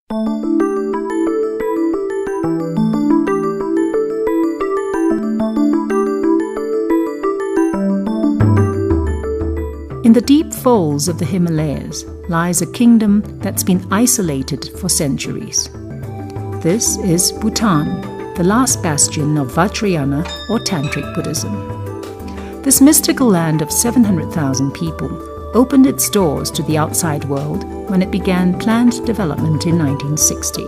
In the deep folds of the Himalayas lies a kingdom that's been isolated for centuries. This is Bhutan, the last bastion of Vajrayana or Tantric Buddhism. This mystical land of 700,000 people opened its doors to the outside world when it began planned development in 1960.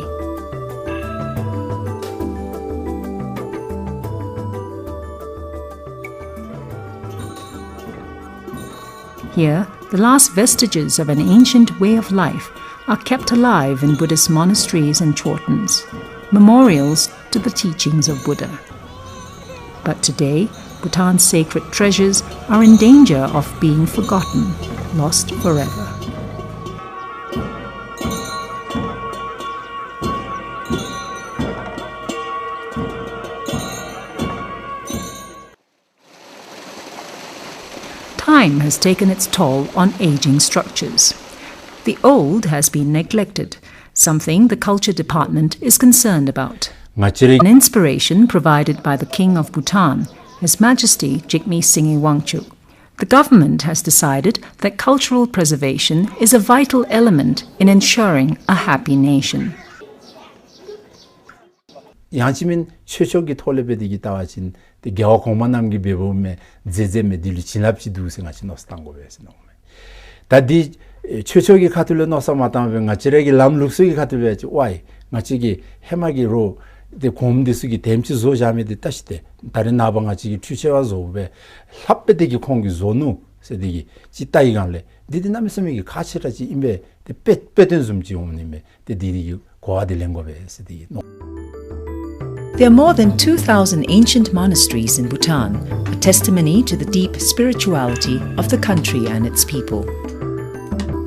Here, the last vestiges of an ancient way of life are kept alive in Buddhist monasteries and chortens, memorials to the teachings of Buddha. But today, Bhutan's sacred treasures are in danger of being forgotten, lost forever. Time has taken its toll on aging structures. The old has been neglected, something the Culture Department is concerned about. An inspiration provided by the King of Bhutan, His Majesty Jigme Singye Wangchuk. The government has decided that cultural preservation is a vital element in ensuring a happy nation. 양심인 최초기 톨레베디기 따와진 개와 공만남기 배움에 제제메 딜리 진압지 두생하시 노스탄 고베스 노메 다디 최초기 카툴레 노사 마타마 가치레기 람룩스기 카툴레지 와이 마치기 해마기로 데 곰디스기 댐치 조자메데 따시데 다른 나방아치기 추체와 조베 랍베디기 콩기 조누 세디기 지따이간레 디디나메스미기 가치라지 임베 빼된 숨지 옴니메 디디기 고아딜랭고베 세디 There are more than 2,000 ancient monasteries in Bhutan, a testimony to the deep spirituality of the country and its people.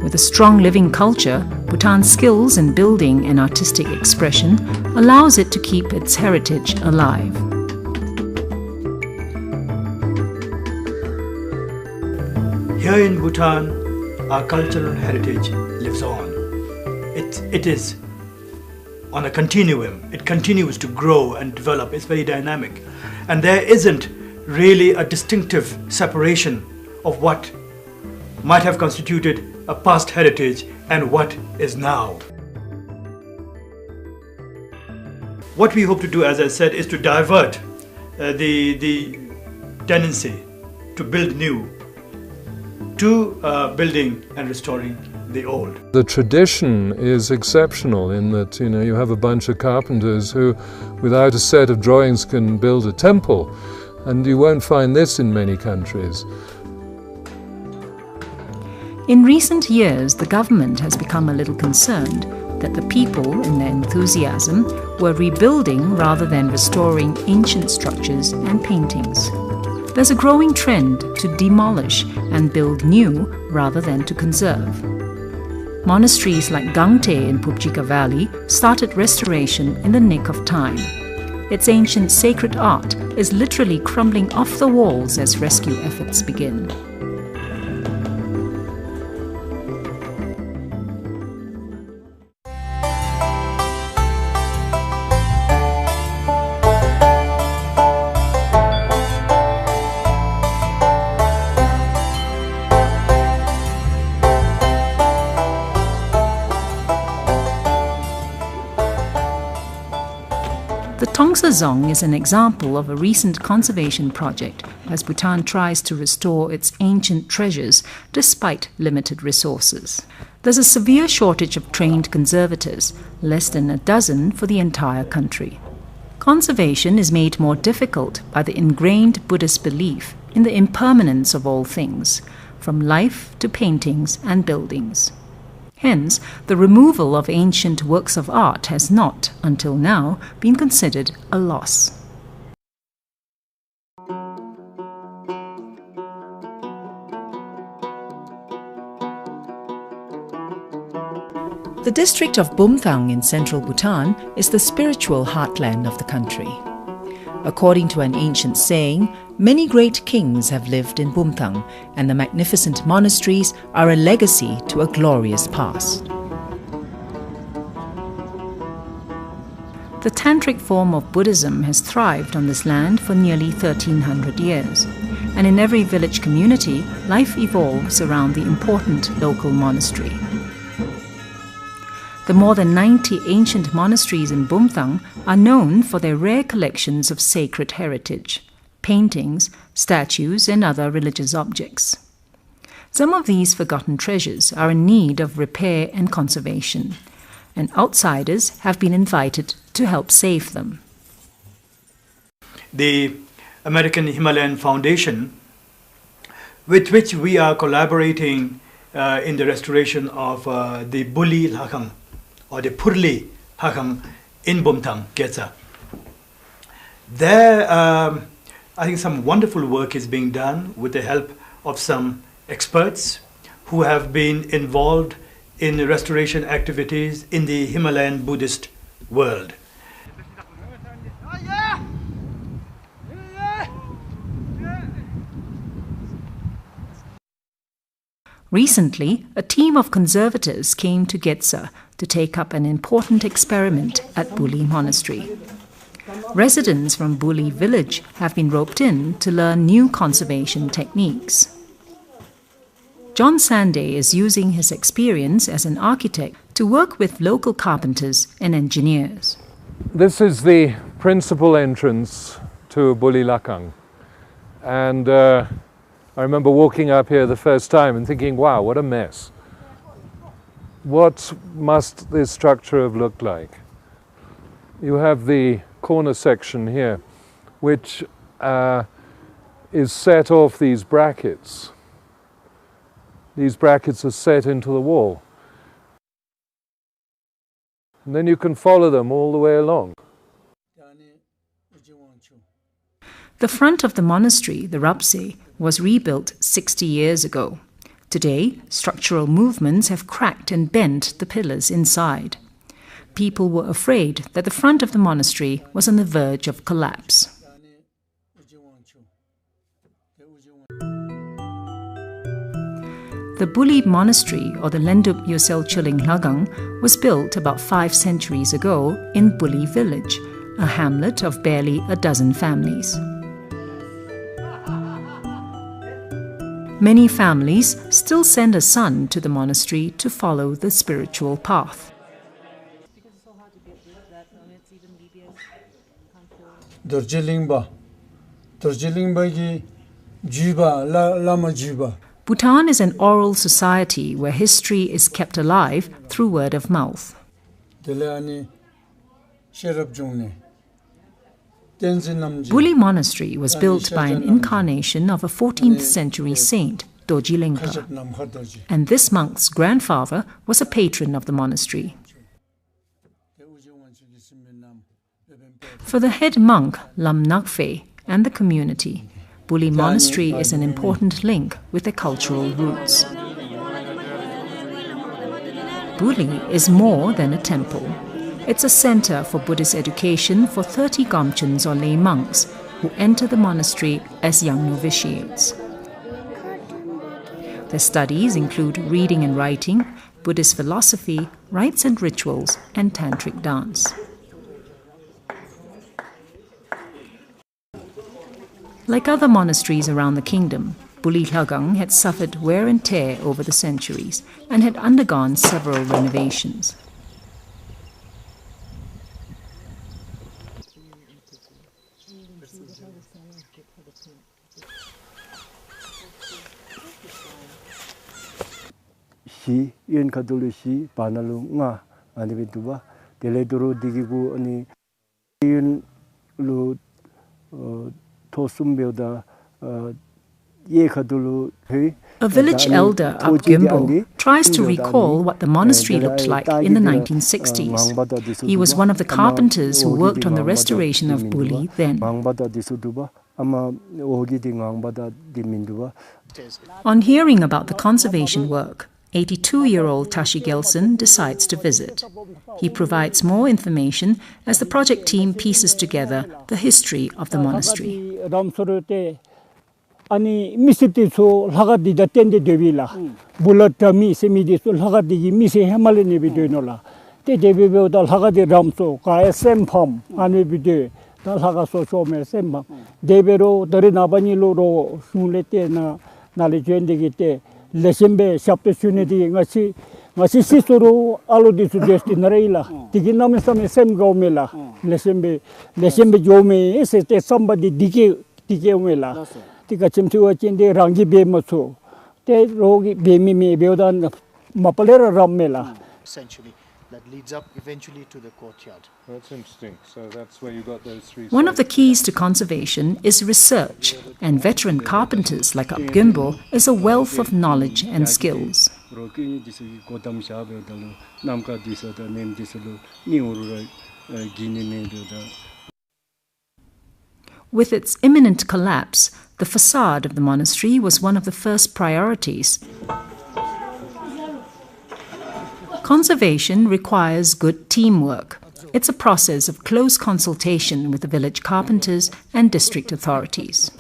With a strong living culture, Bhutan's skills in building and artistic expression allows it to keep its heritage alive. Here in Bhutan, our cultural heritage lives on. It is on a continuum. It continues to grow and develop. It's very dynamic. And there isn't really a distinctive separation of what might have constituted a past heritage and what is now. What we hope to do, as I said, is to divert the tendency to build new to building and restoring the old. The tradition is exceptional in that, you have a bunch of carpenters who, without a set of drawings, can build a temple, and you won't find this in many countries. In recent years, the government has become a little concerned that the people, in their enthusiasm, were rebuilding rather than restoring ancient structures and paintings. There's a growing trend to demolish and build new rather than to conserve. Monasteries like Gangte in Phupjika Valley started restoration in the nick of time. Its ancient sacred art is literally crumbling off the walls as rescue efforts begin. The Tongsa Dzong is an example of a recent conservation project as Bhutan tries to restore its ancient treasures despite limited resources. There's a severe shortage of trained conservators, less than a dozen for the entire country. Conservation is made more difficult by the ingrained Buddhist belief in the impermanence of all things, from life to paintings and buildings. Hence, the removal of ancient works of art has not, until now, been considered a loss. The district of Bumthang in central Bhutan is the spiritual heartland of the country. According to an ancient saying, many great kings have lived in Bumthang, and the magnificent monasteries are a legacy to a glorious past. The Tantric form of Buddhism has thrived on this land for nearly 1300 years, and in every village community, life evolves around the important local monastery. The more than 90 ancient monasteries in Bumthang are known for their rare collections of sacred heritage, paintings, statues, and other religious objects. Some of these forgotten treasures are in need of repair and conservation, and outsiders have been invited to help save them. The American Himalayan Foundation, with which we are collaborating in the restoration of the Buli Lakhang or the Purli Lakhang in Bumthang, Getza. There, I think some wonderful work is being done with the help of some experts who have been involved in the restoration activities in the Himalayan Buddhist world. Recently, a team of conservators came to Getza to take up an important experiment at Buli Monastery. Residents from Buli village have been roped in to learn new conservation techniques. John Sanday is using his experience as an architect to work with local carpenters and engineers. This is the principal entrance to Buli Lakhang, and I remember walking up here the first time and thinking, wow, what a mess. What must this structure have looked like? You have the corner section here, which is set off these brackets. These brackets are set into the wall. And then you can follow them all the way along. The front of the monastery, the Rapse, was rebuilt 60 years ago. Today, structural movements have cracked and bent the pillars inside. People were afraid that the front of the monastery was on the verge of collapse. The Buli Monastery, or the Lendup Yosel Chuling Lagang, was built about 5 centuries ago in Buli village, a hamlet of barely a dozen families. Many families still send a son to the monastery to follow the spiritual path. Bhutan is an oral society where history is kept alive through word of mouth. Buli Monastery was built by an incarnation of a 14th century saint, Doji Lingpa, and this monk's grandfather was a patron of the monastery. For the head monk, Lam Nakfe, and the community, Buli Monastery is an important link with their cultural roots. Buli is more than a temple. It's a center for Buddhist education for 30 Gomchans or lay monks who enter the monastery as young novitiates. Their studies include reading and writing, Buddhist philosophy, rites and rituals, and tantric dance. Like other monasteries around the kingdom, Buli Lagang had suffered wear and tear over the centuries and had undergone several renovations. Si yen kadulu si panalu nga ani bituba teledoro digigu ani yen lu tosumbeoda ye kadulu he. A village elder, Ab Gimbo, tries to recall what the monastery looked like in the 1960s. He was one of the carpenters who worked on the restoration of Buli then. On hearing about the conservation work, 82-year-old Tashi Gelson decides to visit. He provides more information as the project team pieces together the history of the monastery. Ani misiti so lagadi da tende devila bulatami semidi so lagadi misi hamale ne bidonola te debebe dal hagadi ramso ka SM pham ani bide dal haga so so me sem debero dare nabani lo sunlete na nale jende gite lesembe chapte sunedi ngasi sisuru aludi sugesti nareila tiginam sam sem gomela lesembe jome ese te somebody dike umela tika chimtu chinde rangi be maso te rogi be mi beodan mapalera rammela essentially that leads up eventually to the courtyard. That's interesting. So that's where you got those three. One of the keys to conservation is research, and veteran carpenters like Abgimbo is a wealth of knowledge and skills. With its imminent collapse, the facade of the monastery was one of the first priorities. Conservation requires good teamwork. It's a process of close consultation with the village carpenters and district authorities.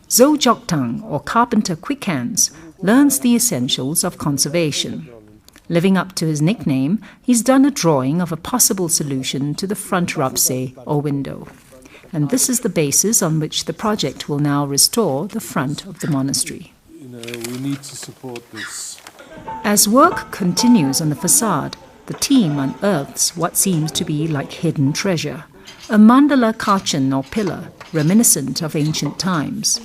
Zhou Joktang, or Carpenter Quick Hands, learns the essentials of conservation. Living up to his nickname, he's done a drawing of a possible solution to the front rapse, or window. And this is the basis on which the project will now restore the front of the monastery. We need to support this. As work continues on the facade, the team unearths what seems to be like hidden treasure, a mandala kachan or pillar reminiscent of ancient times.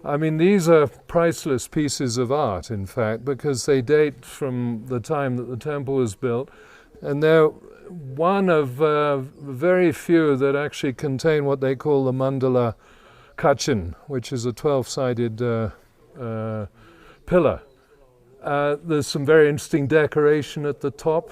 I mean, these are priceless pieces of art, in fact, because they date from the time that the temple was built, and they're one of very few that actually contain what they call the mandala kachin, which is a 12-sided pillar. There's some very interesting decoration at the top.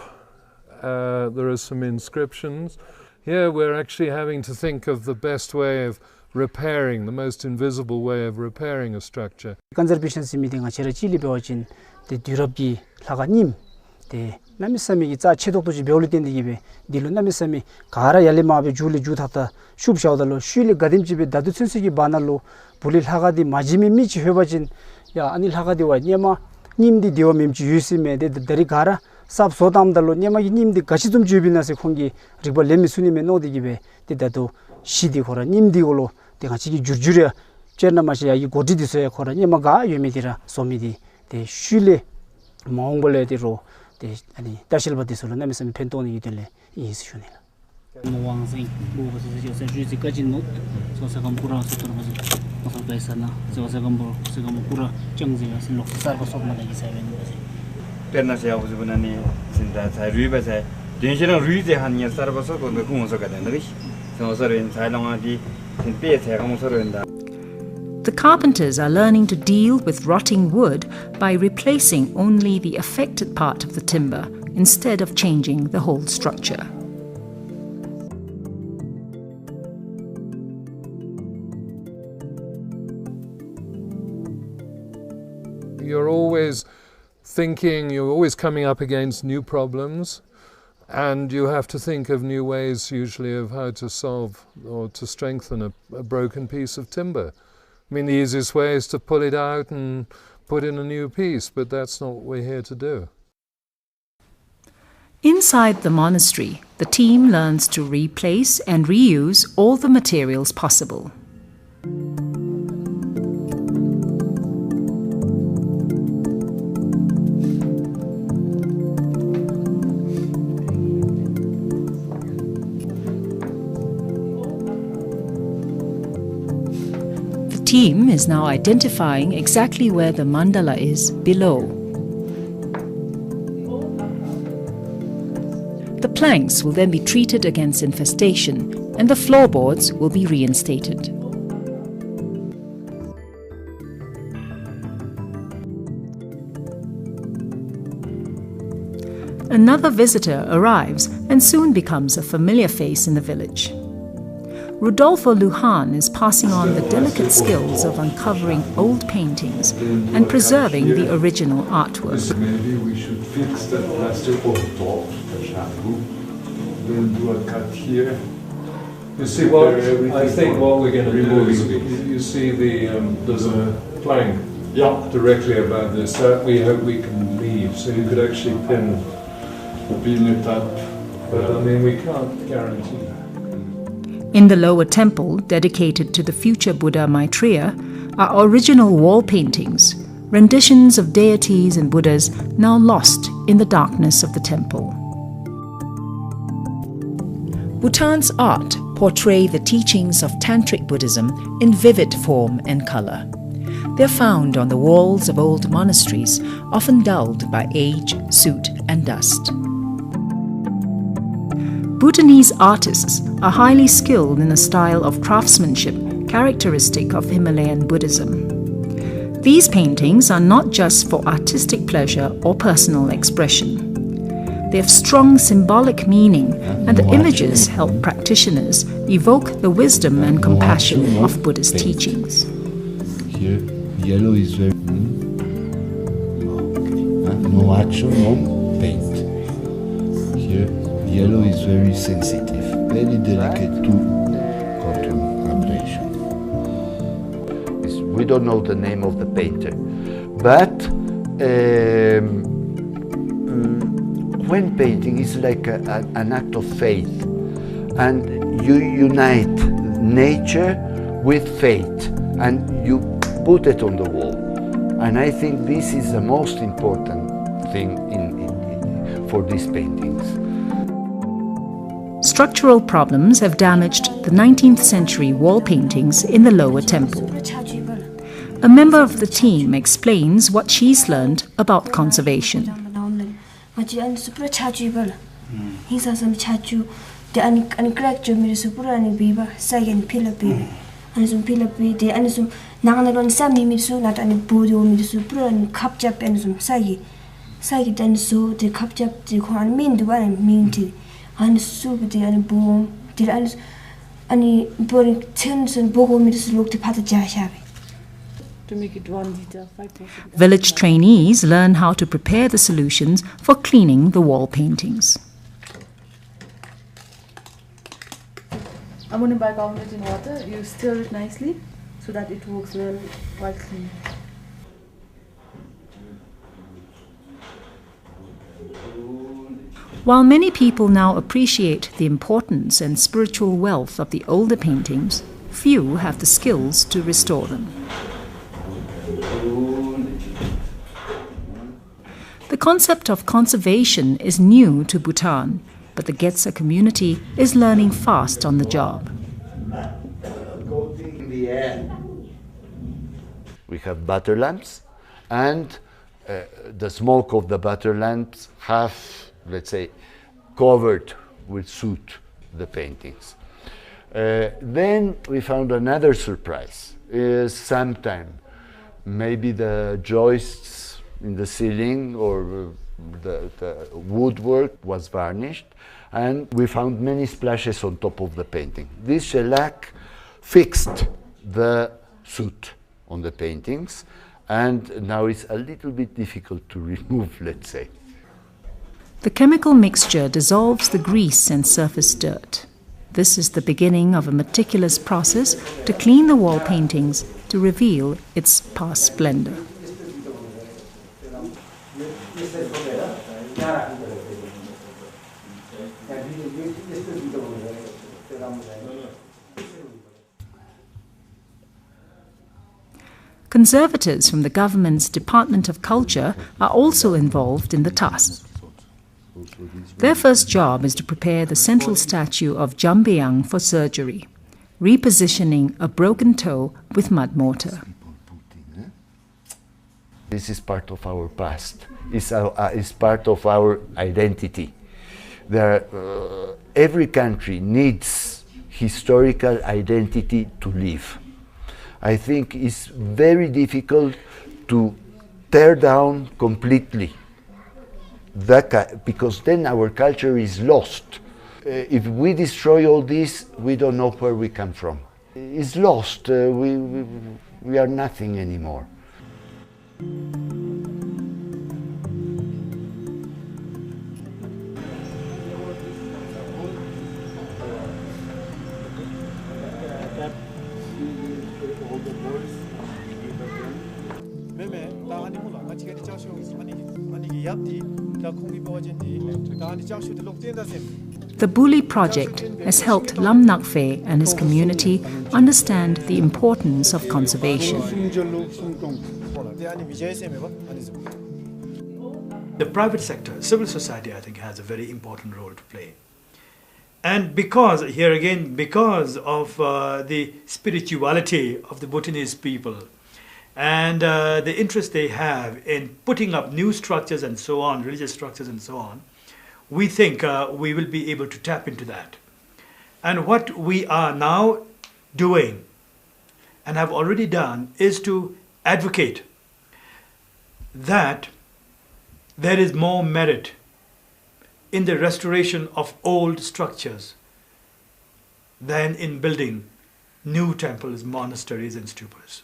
There are some inscriptions. Here we're actually having to think of the best way of repairing, the most invisible way of repairing a structure. Conservation meeting a chera chili beojin the durabi laganim the namisami itza chedokto ji beoliten de gibe dilu namisami gara yale mabe juli juthata shub shaudalo shili gadim jibe dadu chunsigi banalo bulil hagadi majimi mi chi hebajin ya anil hagadi wa nyema nimdi dio memchi yusime de dari gara sab sodam dalo nyema nimdi gachidum jubinase khongi riba lemi sunime nodi gibe de dadu shidi khora nimdi golo de gachigi jurjure cherna masya yi godi disoya khora nyema ga yumidira somidi de shule mongole de ro de ani tashilbati solo namisami pentoni yidele is shunela Mawang sing buo kasi sa juicy kajin not so sa kampura sa turbo sa kaisa na so sa kampura changzi sa lok sa ko sob na gi sa ven kasi perna se abu bunani sinda sa ruiba sa denshira ruize han nya sarba so ko ko so ka den ri so so ren sa longa di sin pe sa ka mo so ren da. The carpenters are learning to deal with rotting wood by replacing only the affected part of the timber instead of changing the whole structure. You're always thinking, you're always coming up against new problems, and you have to think of new ways usually of how to solve or to strengthen a broken piece of timber. I mean, the easiest way is to pull it out and put in a new piece, but that's not what we're here to do. Inside the monastery, the team learns to replace and reuse all the materials possible. The team is now identifying exactly where the mandala is below. The planks will then be treated against infestation and the floorboards will be reinstated. Another visitor arrives and soon becomes a familiar face in the village. Rodolfo Lujan is passing on the delicate skills of uncovering old paintings and preserving the original artwork. Maybe we should fix that plastic on top, the shampoo, then do a cut here. You see what I think what we're going to do is you see there's a plank directly above this that we hope we can leave, so you could actually pin it up, but I mean we can't guarantee that. In the lower temple, dedicated to the future Buddha Maitreya, are original wall paintings, renditions of deities and Buddhas now lost in the darkness of the temple. Bhutan's art portray the teachings of Tantric Buddhism in vivid form and color. They're found on the walls of old monasteries, often dulled by age, soot, and dust. Bhutanese artists are highly skilled in a style of craftsmanship characteristic of Himalayan Buddhism. These paintings are not just for artistic pleasure or personal expression. They have strong symbolic meaning, and the images help practitioners evoke the wisdom and compassion of Buddhist teachings. Here, yellow is very... No action, no paint. Here, yellow is very sensitive, very delicate to cotton abrasion. We don't know the name of the painter, but when painting is like an act of faith, and you unite nature with faith, and you put it on the wall. And I think this is the most important thing for these paintings. Structural problems have damaged the 19th century wall paintings in the lower temple. A member of the team explains what she's learned about conservation. Village trainees learn how to prepare the solutions for cleaning the wall paintings. I'm going to bicarbonate it in water. You stir it nicely so that it works well while cleaning. While many people now appreciate the importance and spiritual wealth of the older paintings, few have the skills to restore them. The concept of conservation is new to Bhutan, but the Getsa community is learning fast on the job. We have butter lamps, and the smoke of the butter lamps have, let's say, covered with soot the paintings. Then we found another surprise. Sometime maybe the joists in the ceiling or the woodwork was varnished, and we found many splashes on top of the painting. This shellac fixed the soot on the paintings, and now it's a little bit difficult to remove, let's say. The chemical mixture dissolves the grease and surface dirt. This is the beginning of a meticulous process to clean the wall paintings to reveal its past splendor. Conservators from the government's Department of Culture are also involved in the task. Their first job is to prepare the central statue of Jambyang for surgery, repositioning a broken toe with mud mortar. This is part of our past. It's part of our identity. Every country needs historical identity to live. I think it's very difficult to tear down completely because then our culture is lost. If we destroy all this, we don't know where we come from. It's lost. We are nothing anymore. The Buli project has helped Lam Nakfe and his community understand the importance of conservation. The private sector, civil society, I think, has a very important role to play. And because, here again, because of the spirituality of the Bhutanese people and the interest they have in putting up new structures and so on, religious structures and so on, we think we will be able to tap into that. And what we are now doing and have already done is to advocate that there is more merit in the restoration of old structures than in building new temples, monasteries, and stupas.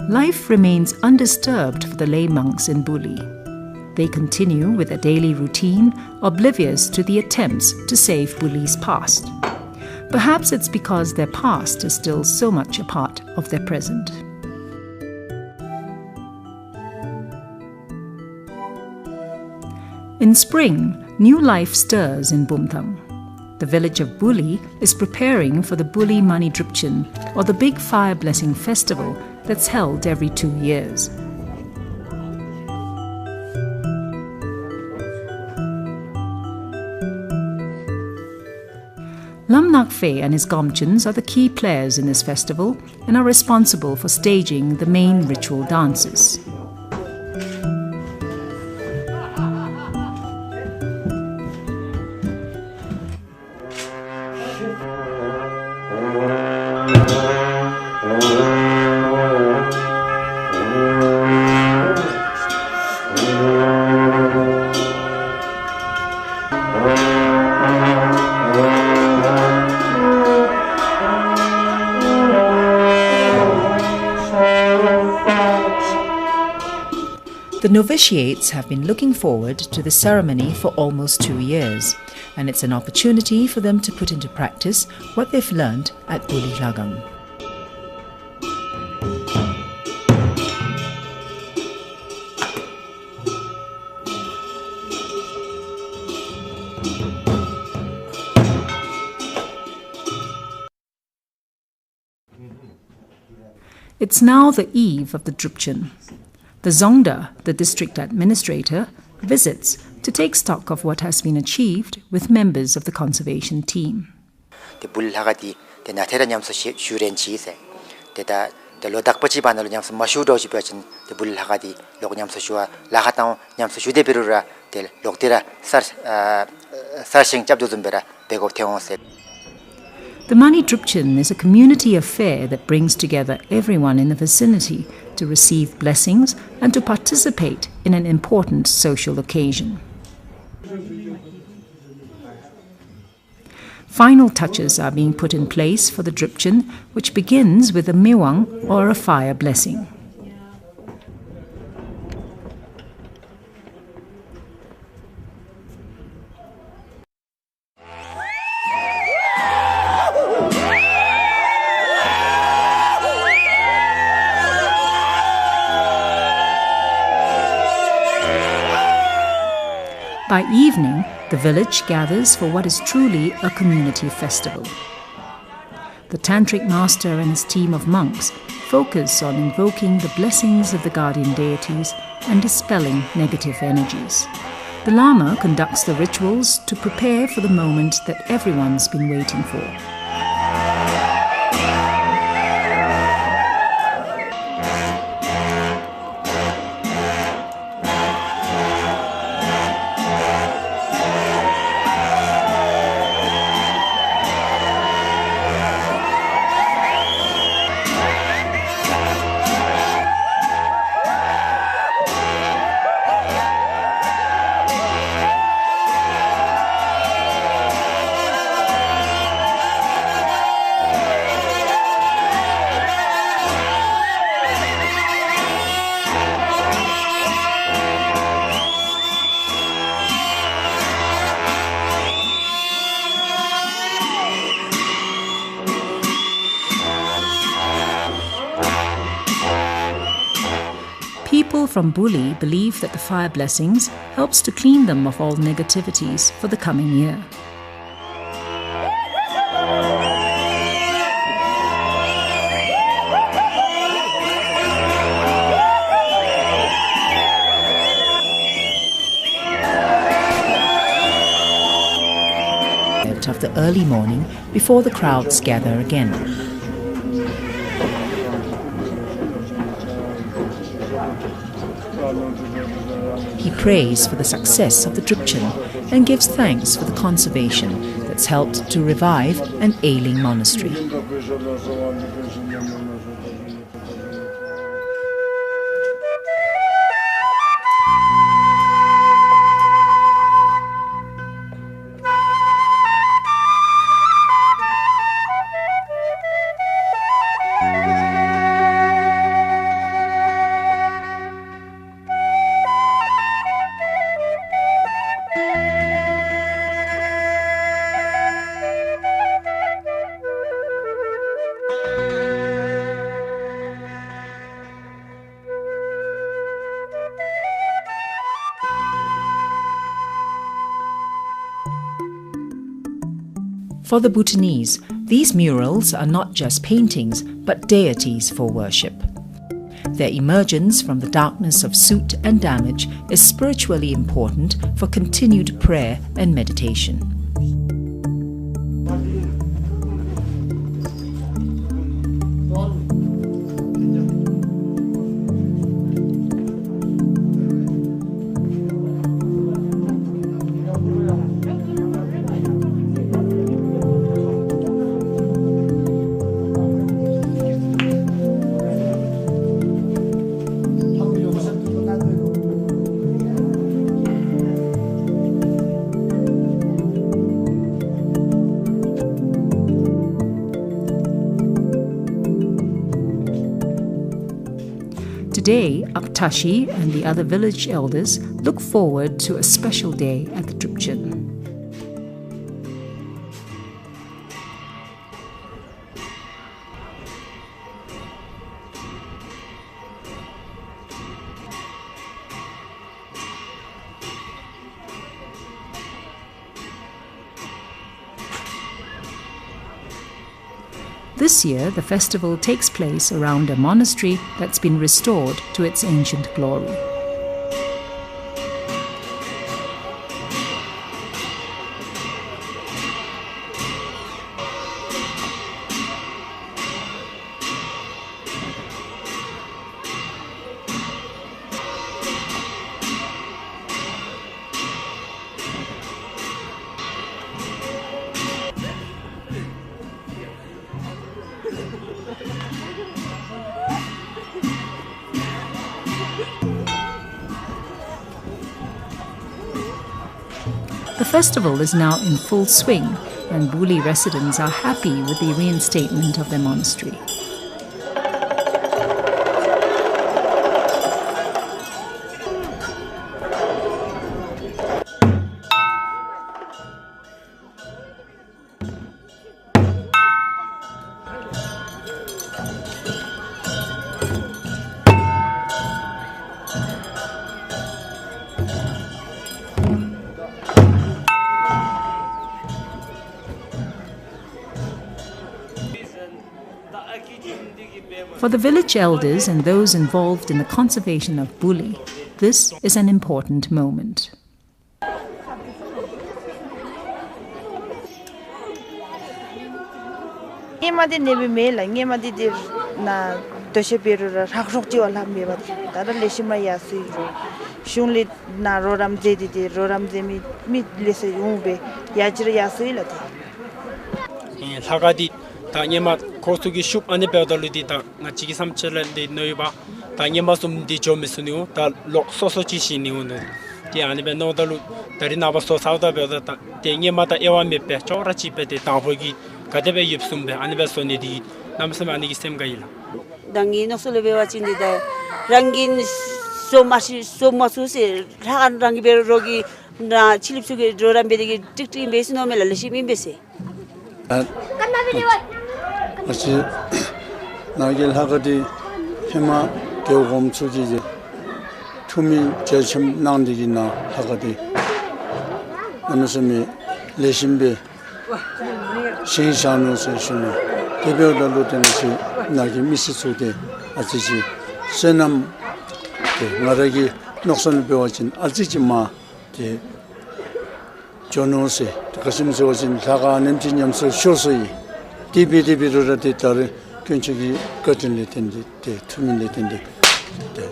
Life remains undisturbed for the lay monks in Buli. They continue with their daily routine, oblivious to the attempts to save Buli's past. Perhaps it's because their past is still so much a part of their present. In spring, new life stirs in Bumthang. The village of Buli is preparing for the Buli Mani Drupchen, or the big fire blessing festival that's held every 2 years. Lam Nakfe and his Gomchins are the key players in this festival and are responsible for staging the main ritual dances. The novitiates have been looking forward to the ceremony for almost 2 years, and it's an opportunity for them to put into practice what they've learned at Buli Lagang. It's now the eve of the Drupchen. The Zongda, the district administrator, visits to take stock of what has been achieved with members of the conservation team. The Bulhagati, the Natera Yams Shuren Cheese, the Lodakpachi Banal Yams Mashudo Chipachin, the Bulhagati, Logam Sashua, Lahatan Yams Shudebirura, the Loctera, Sashing Chabduzumbera, Bego Teon said. The Mani Drupchen is a community affair that brings together everyone in the vicinity to receive blessings and to participate in an important social occasion. Final touches are being put in place for the Drupchen, which begins with a mewang or a fire blessing. By evening, the village gathers for what is truly a community festival. The Tantric master and his team of monks focus on invoking the blessings of the guardian deities and dispelling negative energies. The Lama conducts the rituals to prepare for the moment that everyone's been waiting for. People from Buli believe that the fire blessings helps to clean them of all negativities for the coming year. Of the early morning before the crowds gather again. He prays for the success of the Drupchen and gives thanks for the conservation that's helped to revive an ailing monastery. For the Bhutanese, these murals are not just paintings, but deities for worship. Their emergence from the darkness of soot and damage is spiritually important for continued prayer and meditation. Today, Aptashi and the other village elders look forward to a special day at the Drupchen. This year, the festival takes place around a monastery that's been restored to its ancient glory. The festival is now in full swing, and Buli residents are happy with the reinstatement of their monastery. For the village elders and those involved in the conservation of Buli, this is an important moment. Ngemadi nebi mela ngemadi dir na doshe berura rakrokji wala meba dara leshima yasi shunli na roram dedi de roram demi mit lese umbe yajira yasi la de lagadi ta ngema kosugi shup ane pedaludi ta ngachigi samchela de noiba ta ngema sum di jomesuniu ta lok sosochi shiniu no ti ane be no dalu dari na baso sauda be ta te ngema ta ewa mepe chora chi pe de ta hogi kadebe yipsumbe ane be soni di namsam ane gi sem gaila dangi no solo be wachindi da rangin so masu se rangi be rogi na chilipsuge roram be de tikti be sino mela leshimi bese Asi nagel hagadi hema geogom chuji 투미 제심 낭디기나 hagadi 남스미 레심베 신상노서 신이 대별로 되는지 나기 미스소데 아지지 세남 나라기 녹선을 배워진 아지지마 제 전호세 가슴에서 오신 사과 냄진 염소 쇼소이 디비디비로라 됐다를 근처기 거든리 텐데 투민리 텐데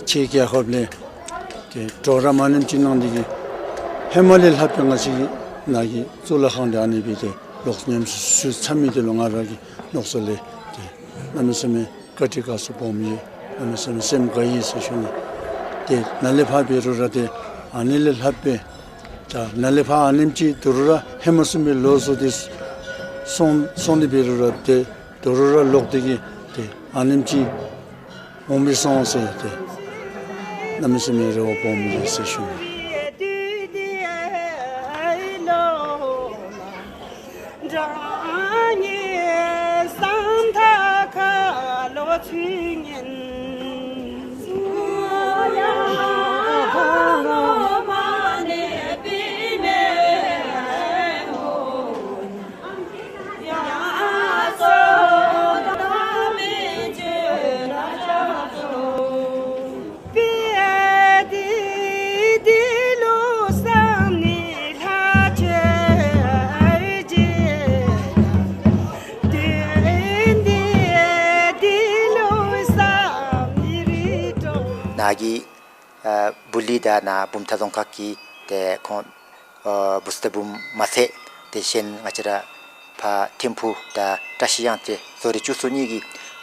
제기야 겁래 도라마는 진앙디기 해멀릴 합병하시 나기 졸라한데 아니비데 녹스님 수 참미들 나라기 녹설레 남스메 거티가서 봄이 남스메 셈가이 세션이 데 날레파비로라데 아닐릴 합베 자 날레파 아님지 도르라 해머스미 로소디스 손디비로라데 도르라 록데기 데 아님지 오미선세 데 남스메로 봄이 세션이 나기 불리다 나 붐타동카키 데 부스테붐 마세 대신 마치라 파 팀푸 다 다시양테 소리 주소니기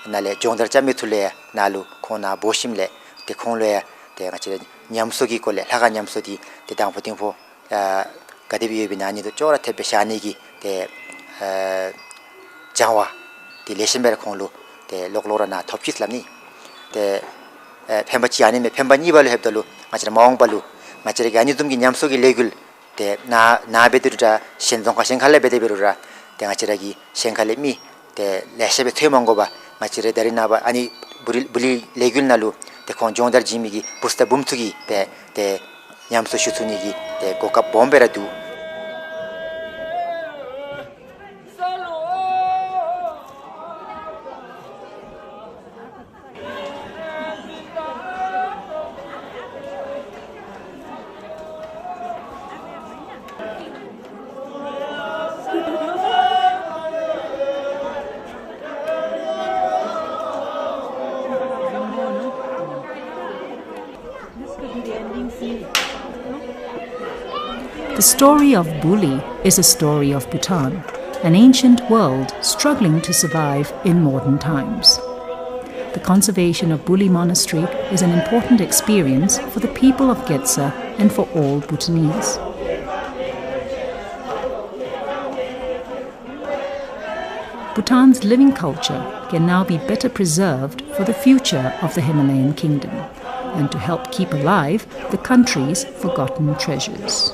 나레 종달자미 툴레 나루 코나 보심레 데 콘레 데 마치라 냠소기 콜레 하가 냠소디 데 당포팅포 가데비에비나 아니도 쪼라테 베샤니기 데 자와 데 레심베르 콘루 데 loklo라나 톱키슬람니 데 펜바치 아니면 펜바니발로 heb달로 마치라 마옹발로 마치라 아니둠기 냠속이 레귤 데 나베드르라 신동과 생칼레 베데베르라 데 마치라기 생칼레미 데 레셰베 퇴망고바 마치레 다리나바 아니 불리 레귤날로 데 콘종달 지미기 부스타 붐투기 데 냠소 슈투니기 데 고카 bombe라두 The story of Buli is a story of Bhutan, an ancient world struggling to survive in modern times. The conservation of Buli Monastery is an important experience for the people of Getsa and for all Bhutanese. Bhutan's living culture can now be better preserved for the future of the Himalayan kingdom and to help keep alive the country's forgotten treasures.